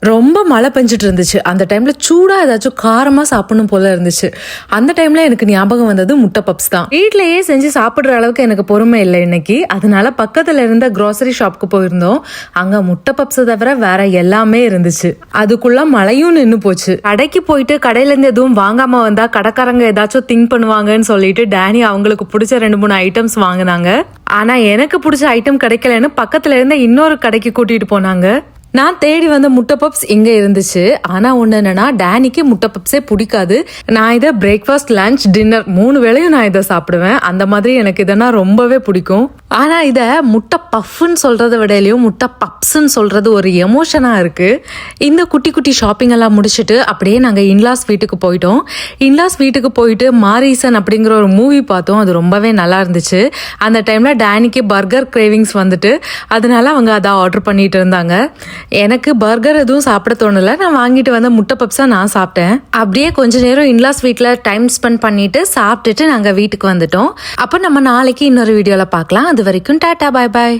ரொம்ப மழை பெஞ்சிட்டு இருந்துச்சு. அந்த டைம்ல சூடா ஏதாச்சும் காரமா சாப்பிடணும் போல இருந்துச்சு. அந்த டைம்ல எனக்கு ஞாபகம் வந்தது முட்டை பப்ஸ் தான். வீட்லயே செஞ்சு சாப்பிடுற அளவுக்கு எனக்கு பொறுமை இல்லை இன்னைக்கு. அதனால பக்கத்துல இருந்த கிராசரி ஷாப்க்கு போயிருந்தோம். அங்க முட்டை பப்ஸ் தவிர வேற எல்லாமே இருந்துச்சு. அதுக்குள்ள மழையும் நின்னு போச்சு. கடைக்கு போயிட்டு கடையில இருந்து எதுவும் வாங்காம வந்தா கடைக்காரங்க ஏதாச்சும் திங்க் பண்ணுவாங்கன்னு சொல்லிட்டு டேனி அவங்களுக்கு பிடிச்ச 2-3 ஐட்டம்ஸ் வாங்கினாங்க. ஆனா எனக்கு பிடிச்ச ஐட்டம் கிடைக்கலன்னு பக்கத்துல இருந்த இன்னொரு கடைக்கு கூட்டிட்டு போனாங்க. நான் தேடி வந்த முட்டை பப்ஸ் இங்க இருந்துச்சு. ஆனா ஒண்ணு என்னன்னா, டேனிக்கு முட்டை பப்ஸே பிடிக்காது. நான் இதை பிரேக்ஃபாஸ்ட், லஞ்ச், டின்னர் 3 வேளையும் நான் இதை சாப்பிடுவேன். அந்த மாதிரி எனக்கு இதனா ரொம்பவே பிடிக்கும். ஆனா இத முட்டை பஃப்னு சொல்றதை விடையிலையும் முட்டை பப்ஸ்ன்னு சொல்றது ஒரு எமோஷனா இருக்கு. இந்த குட்டி குட்டி ஷாப்பிங் எல்லாம் முடிச்சுட்டு அப்படியே நாங்க இன்லாஸ் வீட்டுக்கு போயிட்டோம். இன்லாஸ் வீட்டுக்கு போயிட்டு மாரீசன் அப்படிங்கிற ஒரு மூவி பார்த்தோம். அது ரொம்பவே நல்லா இருந்துச்சு. அந்த டைம்ல டேனிக்கு பர்கர் கிரேவிங்ஸ் வந்துட்டு அதனால அவங்க அதை ஆர்டர் பண்ணிட்டு இருந்தாங்க. எனக்கு பர்கர் எதுவும் சாப்பிட தோணல. நான் வாங்கிட்டு வந்த முட்டை பப்ஸா நான் சாப்பிட்டேன். அப்படியே கொஞ்ச நேரம் இன்லாஸ் வீட்ல டைம் ஸ்பெண்ட் பண்ணிட்டு சாப்பிட்டுட்டு நாங்க வீட்டுக்கு வந்துட்டோம். அப்ப நம்ம நாளைக்கு இன்னொரு வீடியோல பார்க்கலாம். அது வரைக்கும் டாடா, பாய் பாய்.